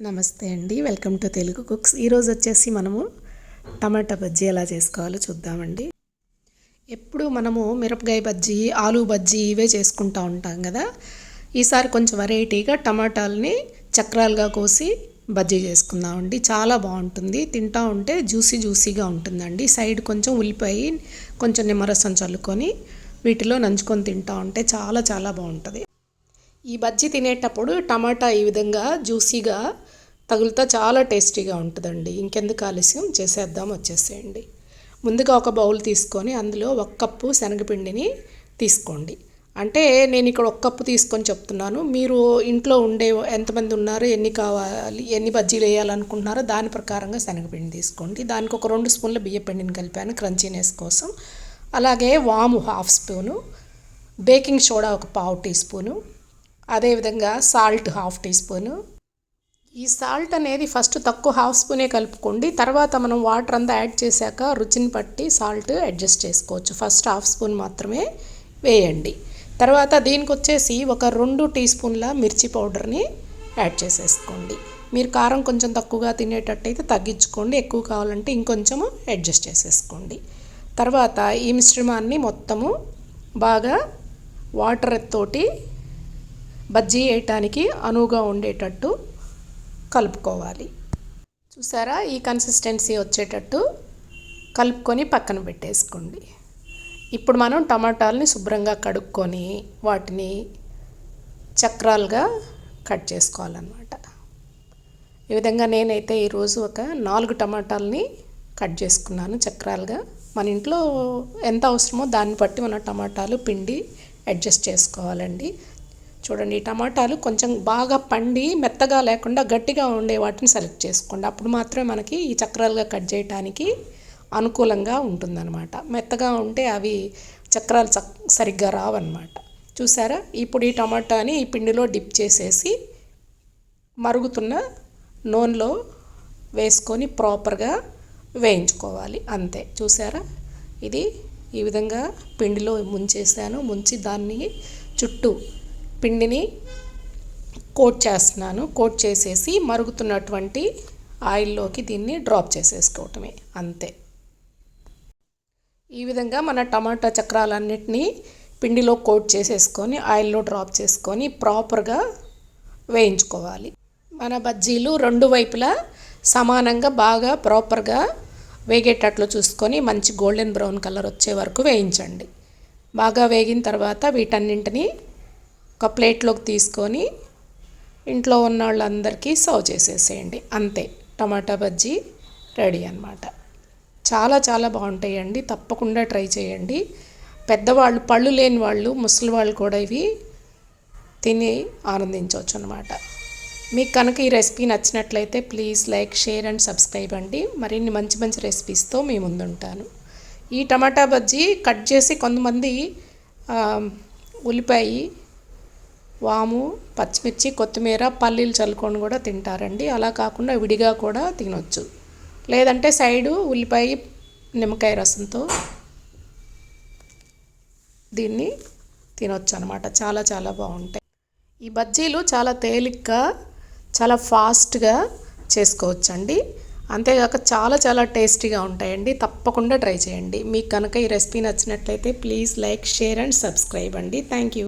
నమస్తే అండి, welcome to Telugu cooks. ఈరోజు వచ్చేసి మనము టమాటా బజ్జీ ఎలా చేసుకోవాలో చూద్దామండి. ఎప్పుడు మనము మిరపకాయ బజ్జీ, ఆలూ బజ్జీ ఇవే చేసుకుంటూ ఉంటాం కదా. ఈసారి కొంచెం వెరైటీగా టమాటాలని చక్రాలుగా కోసి బజ్జీ చేసుకుందామండి. చాలా బాగుంటుంది, తింటూ ఉంటే జ్యూసీగా ఉంటుందండి. సైడ్ కొంచెం ఉల్లిపాయ, కొంచెం నిమ్మరసం చల్లుకొని వీటిలో నంచుకొని తింటూ ఉంటే చాలా బాగుంటుంది. ఈ బజ్జీ తినేటప్పుడు టమాటా ఈ విధంగా జ్యూసీగా తగులుతా చాలా టేస్టీగా ఉంటుందండి. ఇంకెందుకు ఆలస్యం, చేసేద్దాం, వచ్చేసేయండి. ముందుగా ఒక బౌల్ తీసుకొని అందులో 1 కప్పు శనగపిండిని తీసుకోండి. అంటే నేను ఇక్కడ 1 కప్పు తీసుకొని చెప్తున్నాను. మీరు ఇంట్లో ఉండే ఎంతమంది ఉన్నారు, ఎన్ని కావాలి, ఎన్ని బజ్జీలు వేయాలనుకుంటున్నారో దాని ప్రకారంగా శనగపిండి తీసుకోండి. దానికి ఒక 2 స్పూన్ల బియ్యపిండిని కలిపాను క్రంచీనెస్ కోసం. అలాగే వాము 1/2 స్పూను, బేకింగ్ సోడా ఒక 1/4 టీ స్పూను, అదేవిధంగా సాల్ట్ 1/2 టీ స్పూను. ఈ సాల్ట్ అనేది ఫస్ట్ తక్కువ 1/2 స్పూనే కలుపుకోండి. తర్వాత మనం వాటర్ అంతా యాడ్ చేశాక రుచిని బట్టి సాల్ట్ అడ్జస్ట్ చేసుకోవచ్చు. ఫస్ట్ 1/2 స్పూన్ మాత్రమే వేయండి. తర్వాత దీనికి వచ్చేసి ఒక 2 టీ స్పూన్ల మిర్చి పౌడర్ని యాడ్ చేసేసుకోండి. మీరు కారం కొంచెం తక్కువగా తినేటట్టయితే తగ్గించుకోండి, ఎక్కువ కావాలంటే ఇంకొంచెము అడ్జస్ట్ చేసేసుకోండి. తర్వాత ఈ మిశ్రమాన్ని మొత్తము బాగా వాటర్ తోటి బజ్జీ వేయటానికి అనువుగా ఉండేటట్టు కలుపుకోవాలి. చూసారా, ఈ కన్సిస్టెన్సీ వచ్చేటట్టు కలుపుకొని పక్కన పెట్టేసుకోండి. ఇప్పుడు మనం టమాటాలని శుభ్రంగా కడుక్కొని వాటిని చక్రాలుగా కట్ చేసుకోవాలన్నమాట. ఈ విధంగా నేనైతే ఈరోజు ఒక 4 టమాటాలని కట్ చేసుకున్నాను చక్రాలుగా. మన ఇంట్లో ఎంత అవసరమో దాన్ని బట్టి మన టమాటాలు పిండి అడ్జస్ట్ చేసుకోవాలండి. చూడండి, ఈ టమాటాలు కొంచెం బాగా పండి మెత్తగా లేకుండా గట్టిగా ఉండే వాటిని సెలెక్ట్ చేసుకోండి. అప్పుడు మాత్రమే మనకి ఈ చక్రాలుగా కట్ చేయడానికి అనుకూలంగా ఉంటుందన్నమాట. మెత్తగా ఉంటే అవి చక్రాలు సరిగ్గా రావన్నమాట. చూసారా, ఇప్పుడు ఈ టమాటాని ఈ పిండిలో డిప్ చేసేసి మరుగుతున్న నూనెలో వేసుకొని ప్రాపర్గా వేయించుకోవాలి. అంతే. చూసారా, ఇది ఈ విధంగా పిండిలో ముంచేసాను. ముంచి దాన్ని చుట్టూ పిండిని కోట్ చేస్తున్నాను. కోట్ చేసేసి మరుగుతున్నటువంటి ఆయిల్లోకి దీన్ని డ్రాప్ చేసేసుకోవటమే, అంతే. ఈ విధంగా మన టమాటా చక్రాలన్నిటినీ పిండిలో కోట్ చేసేసుకొని ఆయిల్లో డ్రాప్ చేసుకొని ప్రాపర్గా వేయించుకోవాలి. మన బజ్జీలు 2 వైపులా సమానంగా బాగా ప్రాపర్గా వేగేటట్లు చూసుకొని మంచి గోల్డెన్ బ్రౌన్ కలర్ వచ్చే వరకు వేయించండి. బాగా వేగిన తర్వాత వీటన్నింటినీ ఒక ప్లేట్లోకి తీసుకొని ఇంట్లో ఉన్న వాళ్ళందరికీ సర్వ్ చేసేసేయండి. అంతే, టమాటా బజ్జీ రెడీ అన్నమాట. చాలా బాగుంటాయండి, తప్పకుండా ట్రై చేయండి. పెద్దవాళ్ళు, పళ్ళు లేని వాళ్ళు, ముసలి వాళ్ళు కూడా ఇవి తిని ఆనందించవచ్చు అన్నమాట. మీకు కనుక ఈ రెసిపీ నచ్చినట్లయితే please like, share and subscribe అండి. మరిన్ని మంచి రెసిపీస్తో మీ ముందుంటాను. ఈ టమాటా బజ్జీ కట్ చేసి కొంతమంది ఉల్లిపాయ, వాము, పచ్చిమిర్చి, కొత్తిమీర, పల్లీలు చల్లుకొని కూడా తింటారండి. అలా కాకుండా విడిగా కూడా తినొచ్చు. లేదంటే సైడు ఉల్లిపాయ, నిమ్మకాయ రసంతో దీన్ని తినొచ్చు అనమాట. చాలా బాగుంటాయి. ఈ బజ్జీలు చాలా తేలిగ్గా, చాలా ఫాస్ట్గా చేసుకోవచ్చండి. అంతేగాక చాలా టేస్టీగా ఉంటాయండి. తప్పకుండా ట్రై చేయండి. మీకు కనుక ఈ రెసిపీ నచ్చినట్లయితే please like, share and subscribe అండి. Thank you.